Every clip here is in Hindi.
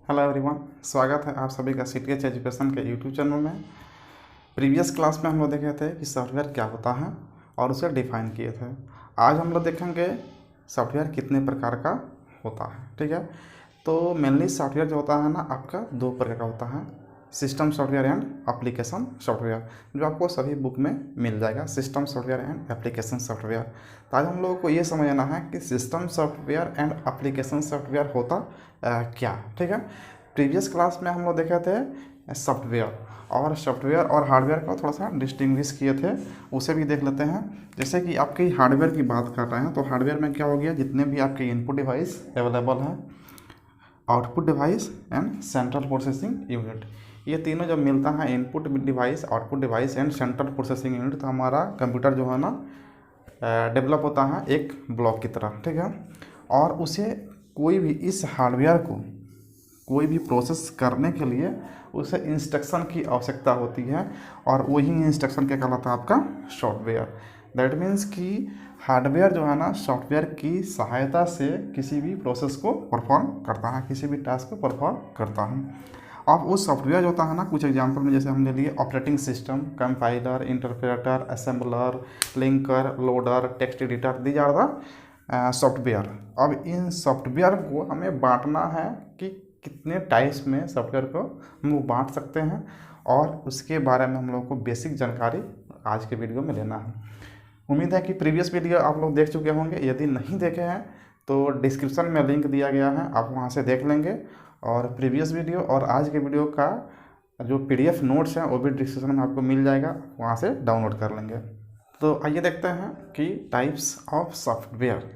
हेलो एवरीवन, स्वागत है आप सभी का सीटीएच एजुकेशन के यूट्यूब चैनल में। प्रीवियस क्लास में हम लोग देखे थे कि सॉफ्टवेयर क्या होता है और उसे डिफाइन किए थे। आज हम लोग देखेंगे सॉफ्टवेयर कितने प्रकार का होता है। ठीक है, तो मेनली सॉफ्टवेयर जो होता है ना आपका दो प्रकार का होता है, system software and application software, जो आपको सभी बुक में मिल जाएगा, system software and application software. तो आज हम लोगों को ये समझना है कि system software and application software होता क्या। ठीक है, प्रीवियस क्लास में हम लोग देखे थे सॉफ्टवेयर और हार्डवेयर को थोड़ा सा डिस्टिंग्विश किए थे, उसे भी देख लेते हैं। जैसे कि आपकी हार्डवेयर की बात कर रहे हैं तो हार्डवेयर में क्या हो गया, जितने भी आपके इनपुट डिवाइस अवेलेबल हैं, output device and central processing unit, ये तीनों जब मिलता है, input device, output device and central processing unit, तो हमारा कंप्यूटर जो है ना डेवलप होता है एक ब्लॉक की तरह। ठीक है, और उसे कोई भी इस हार्डवेयर को कोई भी प्रोसेस करने के लिए उसे इंस्ट्रक्शन की आवश्यकता होती है, और वही इंस्ट्रक्शन क्या कहलाता है आपका सॉफ्टवेयर। दैट मीन्स कि हार्डवेयर जो है ना सॉफ्टवेयर की सहायता से किसी भी प्रोसेस को परफॉर्म करता है, किसी भी टास्क को परफॉर्म करता है। अब वो सॉफ्टवेयर जो होता है ना, कुछ एग्जांपल में जैसे हमने लिए operating system, compiler, interpreter, assembler, linker, loader, text editor, these are the software. अब इन सॉफ्टवेयर को हमें बांटना है कि कितने टाइप्स में सॉफ्टवेयर को हम वो बांट सकते हैं, और उसके बारे में हम लोग को बेसिक जानकारी आज के वीडियो में लेना है। उम्मीद है कि प्रीवियस वीडियो आप लोग देख चुके होंगे, यदि नहीं देखे हैं तो डिस्क्रिप्शन में लिंक दिया गया है, आप वहां से देख लेंगे। और प्रीवियस वीडियो और आज के वीडियो का जो पीडीएफ नोट्स हैं वो भी डिस्क्रिप्शन में आपको मिल जाएगा, वहाँ से डाउनलोड कर लेंगे। तो आइए देखते हैं कि टाइप्स ऑफ सॉफ्टवेयर।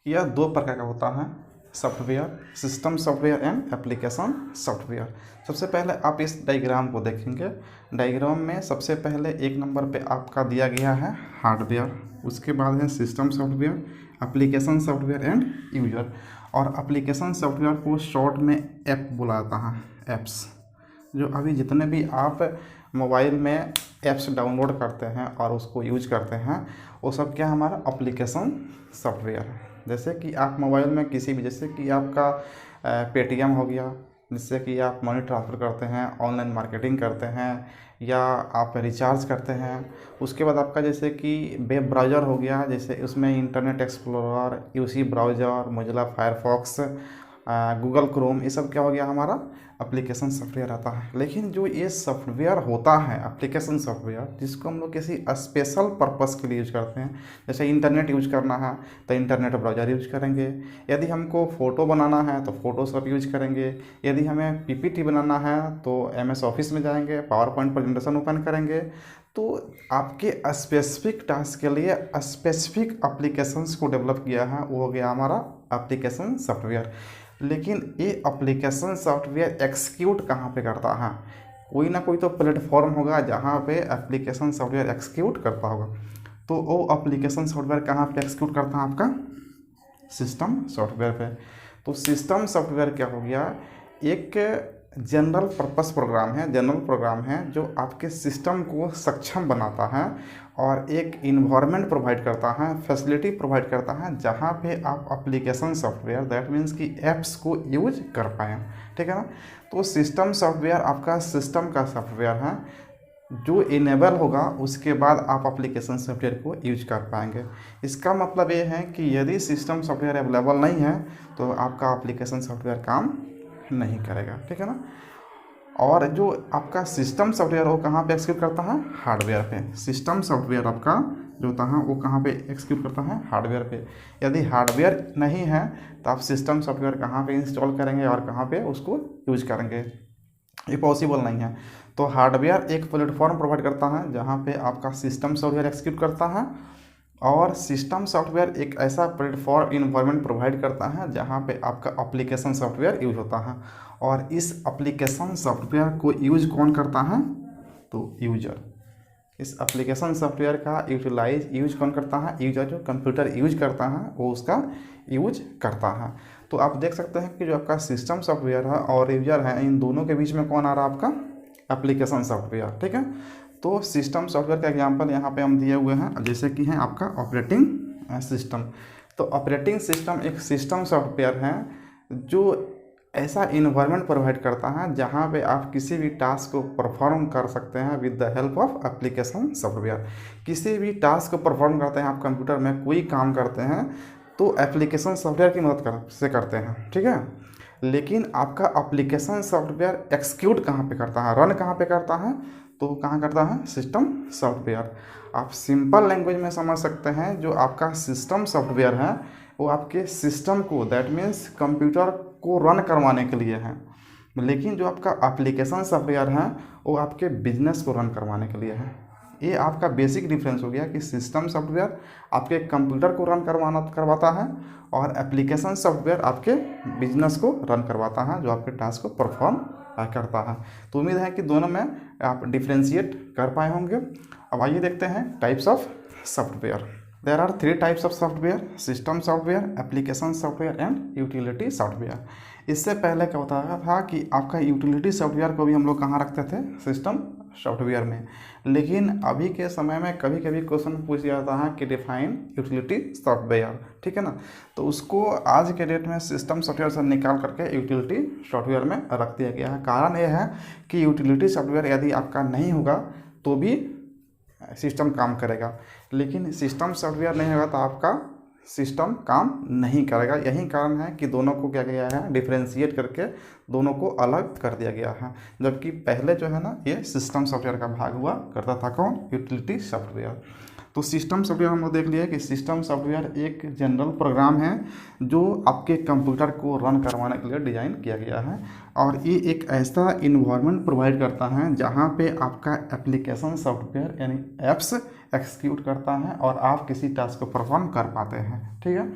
यह दो प्रकार का होता है software, system software and application software. सबसे पहले आप इस डायग्राम को देखेंगे। डायग्राम में सबसे पहले एक नंबर पे आपका दिया गया है हार्डवेयर, उसके बाद है system software, application software and user. और एप्लीकेशन सॉफ्टवेयर को शॉर्ट में ऐप बोला जाता है, एप्स। जो अभी जितने भी आप मोबाइल में ऐप्स डाउनलोड करते हैं और उसको यूज करते हैं, वो सब क्या हमारा एप्लीकेशन सॉफ्टवेयर है। जैसे कि आप मोबाइल में किसी भी, जैसे कि आपका पेटीएम हो गया, जिससे कि आप मनी ट्रांसफ़र करते हैं, ऑनलाइन मार्केटिंग करते हैं, या आप रिचार्ज करते हैं। उसके बाद आपका जैसे कि वेब ब्राउज़र हो गया, जैसे उसमें internet explorer, UC browser, Mozilla Firefox, Google Chrome, ये सब क्या हो गया हमारा एप्लीकेशन सॉफ्टवेयर आता है। लेकिन जो ये सॉफ्टवेयर होता है एप्लीकेशन सॉफ्टवेयर, जिसको हम लोग किसी स्पेशल पर्पस के लिए यूज करते हैं, जैसे इंटरनेट यूज करना है तो इंटरनेट ब्राउज़र यूज करेंगे, यदि हमको फ़ोटो बनाना है तो फोटोशॉप यूज करेंगे, यदि हमें पीपीटी बनाना है तो एमएस ऑफिस में जाएंगे, पावर पॉइंट प्रेजेंटेशन ओपन करेंगे। तो आपके स्पेसिफिक टास्क के लिए स्पेसिफिक एप्लीकेशंस को डेवलप किया है, वो हो गया हमारा एप्लीकेशन सॉफ्टवेयर। लेकिन ये एप्लीकेशन सॉफ्टवेयर एक्सिक्यूट कहाँ पे करता है, कोई ना कोई तो प्लेटफॉर्म होगा जहाँ पे एप्लीकेशन सॉफ्टवेयर एक्सिक्यूट करता होगा। तो वो एप्लीकेशन सॉफ्टवेयर कहाँ पे एक्सिक्यूट करता है, आपका सिस्टम सॉफ्टवेयर पे। तो सिस्टम सॉफ्टवेयर क्या हो गया, एक जनरल पर्पस प्रोग्राम है, जनरल प्रोग्राम है जो आपके सिस्टम को सक्षम बनाता है और एक इन्वायरमेंट प्रोवाइड करता है, फैसिलिटी प्रोवाइड करता है, जहाँ पे आप एप्लीकेशन सॉफ्टवेयर, दैट मीन्स कि ऐप्स को यूज कर पाएँ। ठीक है ना। तो सिस्टम सॉफ्टवेयर आपका सिस्टम का सॉफ्टवेयर है जो इनेबल होगा, उसके बाद आप एप्लीकेशन सॉफ्टवेयर को यूज कर पाएंगे। इसका मतलब ये है कि यदि सिस्टम सॉफ्टवेयर अवेलेबल नहीं है तो आपका एप्लीकेशन सॉफ्टवेयर काम नहीं करेगा। ठीक है ना। और जो आपका सिस्टम सॉफ्टवेयर वो कहाँ पे एक्सिक्यूट करता है, हार्डवेयर पे। सिस्टम सॉफ्टवेयर आपका जो होता है वो कहाँ पे एक्सिक्यूट करता है, हार्डवेयर पे। यदि हार्डवेयर नहीं है तो आप सिस्टम सॉफ्टवेयर कहाँ पे इंस्टॉल करेंगे और कहाँ पे उसको यूज करेंगे, ये पॉसिबल नहीं है। तो हार्डवेयर एक प्लेटफॉर्म प्रोवाइड करता है जहाँ पे आपका सिस्टम सॉफ्टवेयर एक्सिक्यूट करता है, और सिस्टम सॉफ्टवेयर एक ऐसा प्लेटफॉर्म इन्वायरमेंट प्रोवाइड करता है जहाँ पे आपका एप्लीकेशन सॉफ्टवेयर यूज होता है। और इस एप्लीकेशन सॉफ्टवेयर को यूज कौन करता है, तो यूजर। इस एप्लीकेशन सॉफ्टवेयर का यूज कौन करता है, यूजर। जो कंप्यूटर यूज करता है वो उसका यूज करता है। तो आप देख सकते हैं कि जो आपका सिस्टम सॉफ्टवेयर है और यूजर है, इन दोनों के बीच में कौन आ रहा है, आपका एप्लीकेशन सॉफ्टवेयर। ठीक है। तो सिस्टम सॉफ्टवेयर का एग्जांपल यहाँ पे हम दिए हुए हैं, जैसे कि है आपका ऑपरेटिंग सिस्टम। तो ऑपरेटिंग सिस्टम एक सिस्टम सॉफ्टवेयर है जो ऐसा इन्वायरमेंट प्रोवाइड करता है जहाँ पे आप किसी भी टास्क को परफॉर्म कर सकते हैं with the help of application software. किसी भी टास्क को परफॉर्म करते हैं, आप कंप्यूटर में कोई काम करते हैं तो एप्लीकेशन सॉफ्टवेयर की मदद से करते हैं, ठीक है। लेकिन आपका एप्लीकेशन सॉफ्टवेयर एक्सिक्यूट कहाँ पे करता है, रन कहाँ पे करता है, तो कहाँ करता है, सिस्टम सॉफ्टवेयर। आप सिंपल लैंग्वेज में समझ सकते हैं, जो आपका सिस्टम सॉफ्टवेयर है वो आपके सिस्टम को, दैट मीन्स कंप्यूटर को रन करवाने के लिए है। लेकिन जो आपका एप्लीकेशन सॉफ्टवेयर है वो आपके बिजनेस को रन करवाने के लिए है। ये आपका बेसिक डिफरेंस हो गया कि सिस्टम सॉफ्टवेयर आपके कंप्यूटर को रन करवाता है और एप्लीकेशन सॉफ्टवेयर आपके बिजनेस को रन करवाता है, जो आपके टास्क को परफॉर्म करता है। तो उम्मीद है कि दोनों में आप डिफ्रेंशिएट कर पाए होंगे। अब आइए देखते हैं types of software. There are 3 types of software: system software, application software and utility software. इससे पहले क्या होता था कि आपका यूटिलिटी सॉफ्टवेयर को भी हम लोग कहाँ रखते थे, सिस्टम सॉफ्टवेयर में। लेकिन अभी के समय में कभी कभी क्वेश्चन पूछ जाता है कि डिफाइन यूटिलिटी सॉफ्टवेयर, ठीक है ना। तो उसको आज के डेट में सिस्टम सॉफ्टवेयर से निकाल करके यूटिलिटी सॉफ्टवेयर में रख दिया गया है। कारण यह है कि यूटिलिटी सॉफ्टवेयर यदि आपका नहीं होगा तो भी सिस्टम काम करेगा, लेकिन सिस्टम सॉफ्टवेयर नहीं होगा तो आपका सिस्टम काम नहीं करेगा। यही कारण है कि दोनों को क्या किया है, डिफरेंशिएट करके दोनों को अलग कर दिया गया है। जबकि पहले जो है ना, ये सिस्टम सॉफ्टवेयर का भाग हुआ करता था, कौन, यूटिलिटी सॉफ्टवेयर। तो सिस्टम सॉफ्टवेयर हम लोग देख लिया कि सिस्टम सॉफ्टवेयर एक जनरल प्रोग्राम है जो आपके कंप्यूटर को रन करवाने के लिए डिज़ाइन किया गया है, और ये एक ऐसा इन्वायरमेंट प्रोवाइड करता है जहाँ पे आपका एप्लीकेशन सॉफ्टवेयर यानी एप्स एक्सिक्यूट करता है और आप किसी टास्क को परफॉर्म कर पाते हैं, ठीक है।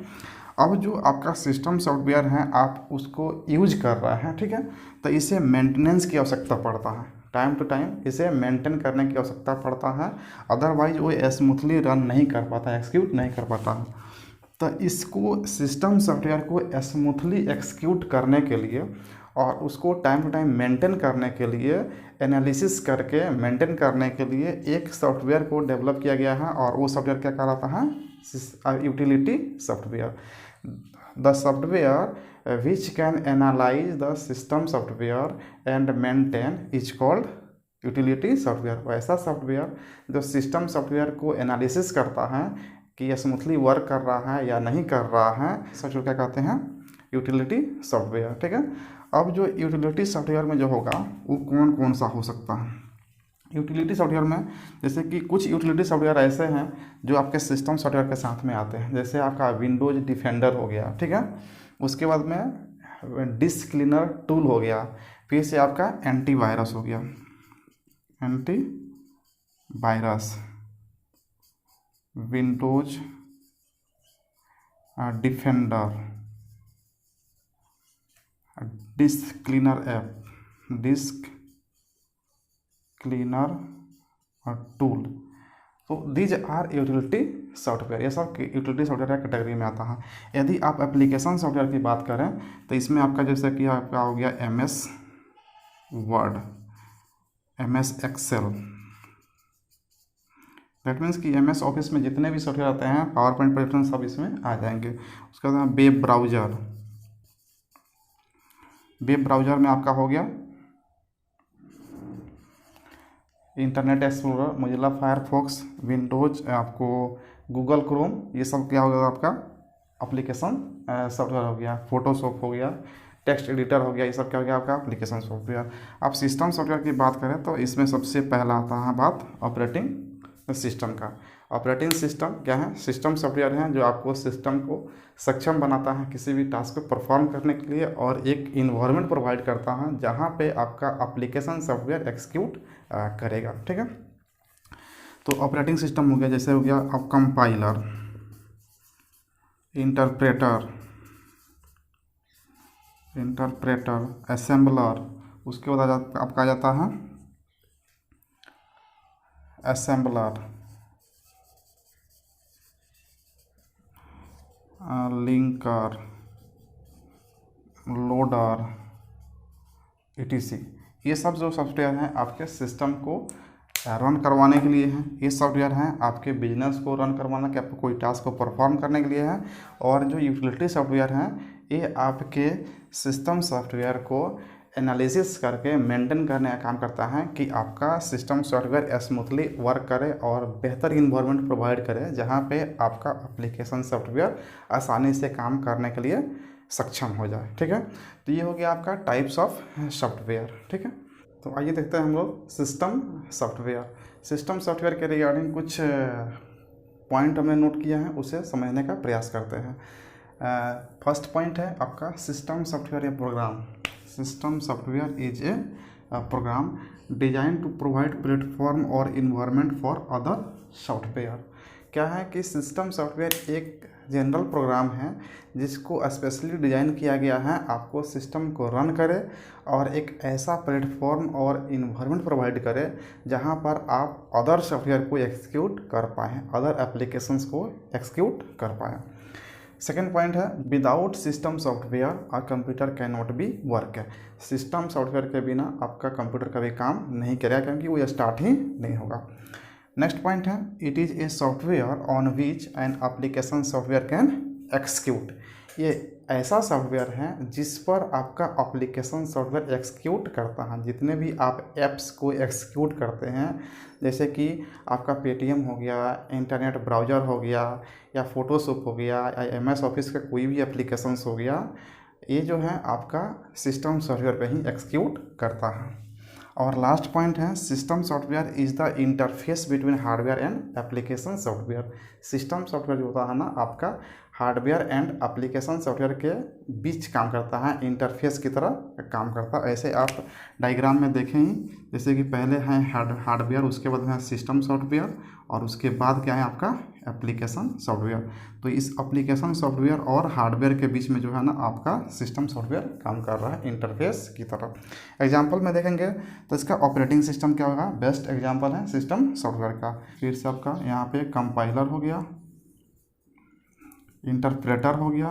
अब जो आपका सिस्टम सॉफ्टवेयर है आप उसको यूज कर रहे हैं, ठीक है, तो इसे मेंटेनेंस की आवश्यकता पड़ता है, टाइम टू टाइम इसे मेंटेन करने की आवश्यकता पड़ता है, अदरवाइज वो स्मूथली रन नहीं कर पाता, एक्सिक्यूट नहीं कर पाता है। तो इसको सिस्टम सॉफ्टवेयर को स्मूथली एक्सिक्यूट करने के लिए और उसको टाइम टू टाइम मेंटेन करने के लिए, एनालिसिस करके मेंटेन करने के लिए एक सॉफ्टवेयर को डेवलप किया गया है, और वो सॉफ्टवेयर क्या कहलाता है, utility software. The software which can analyse the system software and maintain is called utility software. वैसा सॉफ्टवेयर जो सिस्टम सॉफ्टवेयर को एनालिसिस करता है कि यह स्मूथली वर्क कर रहा है या नहीं कर रहा है, सॉफ्टवेयर क्या कहते हैं, यूटिलिटी सॉफ्टवेयर, ठीक है। अब जो यूटिलिटी सॉफ्टवेयर में जो होगा वो कौन कौन सा हो सकता है यूटिलिटी सॉफ्टवेयर में, जैसे कि कुछ यूटिलिटी सॉफ्टवेयर ऐसे हैं जो आपके सिस्टम सॉफ्टवेयर के साथ में आते हैं, जैसे आपका विंडोज डिफेंडर हो गया, ठीक है। उसके बाद में डिस्क क्लीनर टूल हो गया, फिर से आपका एंटीवायरस हो गया, antivirus, Windows Defender, disk cleaner app, disk cleaner और टूल। तो दीज आर यूटिलिटी सॉफ्टवेयर, ये सब यूटिलिटी सॉफ्टवेयर कैटेगरी में आता है। यदि आप एप्लीकेशन सॉफ्टवेयर की बात करें तो इसमें आपका जैसे कि आपका हो गया MS Word, MS Excel, that means कि MS ऑफिस में जितने भी सॉफ्टवेयर आते हैं, पावर पॉइंट प्रेजेंटेशन सब इसमें आ जाएंगे। उसके बाद वेब ब्राउज़र, वेब ब्राउज़र में आपका हो गया internet explorer, Mozilla Firefox, Windows, आपको गूगल क्रोम, ये सब क्या होगा आपका एप्लीकेशन सॉफ्टवेयर हो गया, फोटोशॉप हो गया, टेक्स्ट एडिटर हो गया, ये सब क्या हो गया आपका एप्लीकेशन सॉफ्टवेयर। आप सिस्टम सॉफ्टवेयर की बात करें तो इसमें सबसे पहला आता है बात ऑपरेटिंग सिस्टम का। ऑपरेटिंग सिस्टम क्या है, सिस्टम सॉफ्टवेयर है जो आपको सिस्टम को सक्षम बनाता है किसी भी टास्क को परफॉर्म करने के लिए, और एक इन्वायरमेंट प्रोवाइड करता है जहाँ पे आपका एप्लीकेशन सॉफ्टवेयर एक्सिक्यूट करेगा, ठीक है। तो ऑपरेटिंग सिस्टम हो गया, जैसे हो गया अब कंपाइलर, इंटरप्रेटर, असेंबलर, उसके बाद आपका आ जाता है असेंबलर, लिंकर, लोडर, etc। ये सब जो सॉफ्टवेयर हैं आपके सिस्टम को रन करवाने के लिए हैं। ये सॉफ्टवेयर हैं आपके बिजनेस को रन करवाना, कि आपको कोई टास्क को परफॉर्म करने के लिए है। और जो यूटिलिटी सॉफ्टवेयर हैं ये आपके सिस्टम सॉफ्टवेयर को एनालिसिस करके मेंटेन करने का काम करता है कि आपका सिस्टम सॉफ्टवेयर स्मूथली वर्क करे और बेहतर इन्वायरमेंट प्रोवाइड करे, जहाँ पे आपका एप्लीकेशन सॉफ्टवेयर आसानी से काम करने के लिए सक्षम हो जाए। ठीक है, तो ये हो गया आपका टाइप्स ऑफ सॉफ्टवेयर। ठीक है, तो आइए देखते हैं हम लोग सिस्टम सॉफ्टवेयर। सिस्टम सॉफ्टवेयर के रिगार्डिंग कुछ पॉइंट हमने नोट किया है, उसे समझने का प्रयास करते हैं। फर्स्ट पॉइंट है आपका सिस्टम सॉफ्टवेयर या program. System software is a program design to provide platform और इन्वायरमेंट फॉर अदर सॉफ्टवेयर। क्या है कि सिस्टम सॉफ्टवेयर एक जनरल प्रोग्राम है जिसको स्पेशली डिज़ाइन किया गया है आपको सिस्टम को रन करे और एक ऐसा प्लेटफॉर्म और इन्वायरमेंट प्रोवाइड करे जहां पर आप अदर सॉफ्टवेयर को एग्जीक्यूट कर पाएँ, अदर एप्लीकेशंस को एग्जीक्यूट कर पाएँ। सेकेंड पॉइंट है without system software a computer can not be work. System software के बिना आपका कंप्यूटर कभी काम नहीं करेगा, क्योंकि वो स्टार्ट ही नहीं होगा। नेक्स्ट पॉइंट है it is a software on which an application software can execute. ये ऐसा सॉफ्टवेयर है जिस पर आपका एप्लीकेशन सॉफ्टवेयर एक्सिक्यूट करता है। जितने भी आप ऐप्स को एक्सिक्यूट करते हैं, जैसे कि आपका पेटीएम हो गया, इंटरनेट ब्राउज़र हो गया, या फोटोशॉप हो गया, या एमएस ऑफिस का कोई भी एप्लीकेशंस हो गया, ये जो है आपका सिस्टम सॉफ्टवेयर पे ही एक्सिक्यूट करता है। और लास्ट पॉइंट है system software is the interface between hardware and application software. System software जो होता है ना आपका हार्डवेयर एंड एप्लीकेशन सॉफ्टवेयर के बीच काम करता है, इंटरफेस की तरह काम करता है। ऐसे आप डायग्राम में देखें ही, जैसे कि पहले है हार्डवेयर, उसके बाद है सिस्टम सॉफ्टवेयर, और उसके बाद क्या है आपका एप्लीकेशन सॉफ्टवेयर। तो इस एप्लीकेशन सॉफ्टवेयर और हार्डवेयर के बीच में जो है ना आपका सिस्टम सॉफ्टवेयर काम कर रहा है इंटरफेस की तरह। एग्जांपल में देखेंगे तो इसका ऑपरेटिंग सिस्टम क्या होगा, बेस्ट एग्जांपल है सिस्टम सॉफ्टवेयर का। फिर से आपका यहाँ पे कंपाइलर हो गया, इंटरप्रेटर हो गया,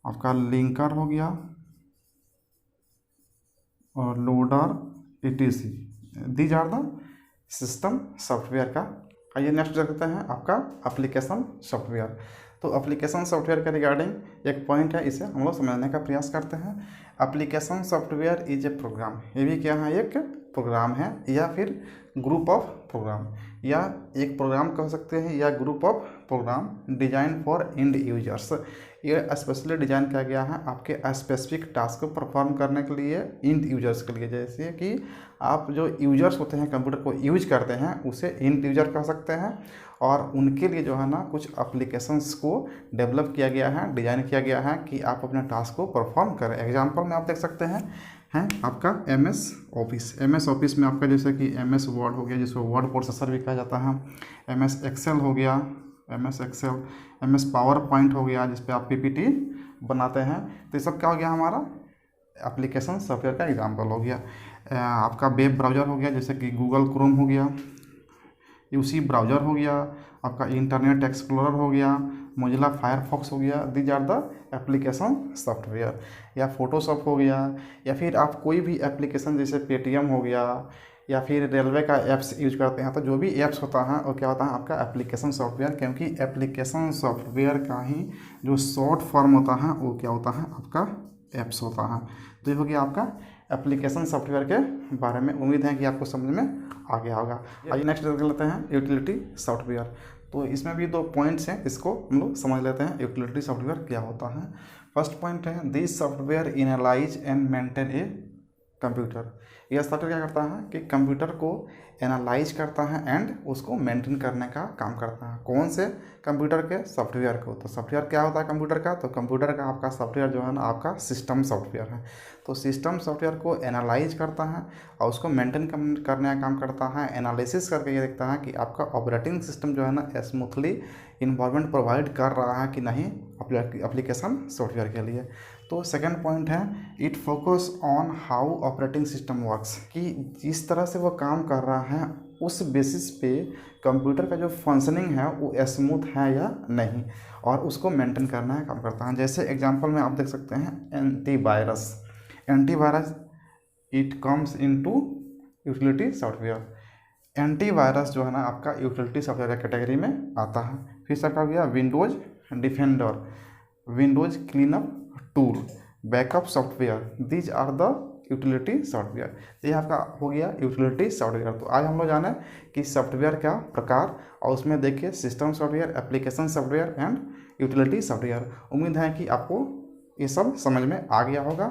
आपका लिंकर हो गया, और loader etc। These are the system software का। आइए नेक्स्ट देखते हैं आपका एप्लीकेशन सॉफ्टवेयर। तो एप्लीकेशन सॉफ्टवेयर के रिगार्डिंग एक पॉइंट है, इसे हम लोग समझने का प्रयास करते हैं। Application software is a program. ये भी क्या है, एक प्रोग्राम है, या फिर ग्रुप ऑफ प्रोग्राम, या एक प्रोग्राम कह सकते हैं, या group of program design for end users. ये स्पेशली डिजाइन किया गया है आपके स्पेसिफिक टास्क को परफॉर्म करने के लिए, एंड यूजर्स के लिए। जैसे कि आप जो यूजर्स होते हैं कंप्यूटर को यूज करते हैं उसे एंड यूजर कह सकते हैं, और उनके लिए जो है ना कुछ एप्लीकेशंस को डेवलप किया गया है, डिज़ाइन किया गया है कि आप अपने टास्क को परफॉर्म करें। एग्जांपल में आप देख सकते हैं आपका एमएस ऑफिस। एमएस ऑफिस में आपका जैसे कि एमएस वर्ड हो गया, जिसको वर्ड प्रोसेसर भी कहा जाता है, एमएस एक्सेल हो गया, MS Excel, MS PowerPoint हो गया जिस पे आप पीपीटी बनाते हैं। तो ये सब क्या हो गया, हमारा एप्लीकेशन सॉफ्टवेयर का एग्जांपल हो गया। आपका वेब ब्राउज़र हो गया, जैसे कि गूगल क्रोम हो गया, यूसी ब्राउज़र हो गया, आपका इंटरनेट एक्सप्लोरर हो गया, मोजिला फायरफॉक्स हो गया। These are the application software. या फोटोशॉप हो गया, या फिर आप कोई भी एप्लीकेशन जैसे पेटीएम हो गया, या फिर रेलवे का ऐप्स यूज करते हैं, तो जो भी ऐप्स होता है वो क्या होता है आपका एप्लीकेशन सॉफ्टवेयर, क्योंकि एप्लीकेशन सॉफ्टवेयर का ही जो शॉर्ट फॉर्म होता है वो क्या होता है आपका ऐप्स होता है। तो ये हो गया आपका एप्लीकेशन सॉफ्टवेयर के बारे में। उम्मीद है कि आपको समझ में आ गया होगा। आइए नेक्स्ट देख लेते हैं यूटिलिटी सॉफ्टवेयर। तो इसमें भी दो पॉइंट्स हैं, इसको हम लोग समझ लेते हैं यूटिलिटी सॉफ्टवेयर क्या होता है। फर्स्ट पॉइंट है this software analyse and maintain a computer. यह सॉफ्टवेयर क्या करता है कि कंप्यूटर को एनालाइज करता है एंड उसको मेंटेन करने का काम करता है। कौन से कंप्यूटर के, सॉफ्टवेयर को। तो सॉफ्टवेयर क्या होता है कंप्यूटर का, तो कंप्यूटर का आपका सॉफ्टवेयर जो है ना आपका सिस्टम सॉफ्टवेयर है। तो सिस्टम सॉफ्टवेयर को एनालाइज करता है और उसको मेंटेन करने का काम करता है। एनालिसिस करके ये देखता है कि आपका ऑपरेटिंग सिस्टम जो है ना स्मूथली इन्वायरमेंट प्रोवाइड कर रहा है कि नहीं एप्लीकेशन सॉफ्टवेयर के लिए। तो सेकंड पॉइंट है it focus on how operating system works, कि जिस तरह से वो काम कर रहा है उस बेसिस पे कंप्यूटर का जो फंक्शनिंग है वो स्मूथ है या नहीं, और उसको मेंटेन करना है काम करता है। जैसे एग्जांपल में आप देख सकते हैं antivirus. Antivirus it comes into utility software. Antivirus जो है ना आपका यूटिलिटी सॉफ्टवेयर कैटेगरी में आता है। फिर सबका भैया Windows Defender, Windows cleanup tool, backup software, these are the utility software. ये आपका हो गया यूटिलिटी सॉफ्टवेयर। तो आज हम लोग जाने कि सॉफ्टवेयर का प्रकार, और उसमें देखिए system software, application software and utility software. उम्मीद है कि आपको ये सब समझ में आ गया होगा।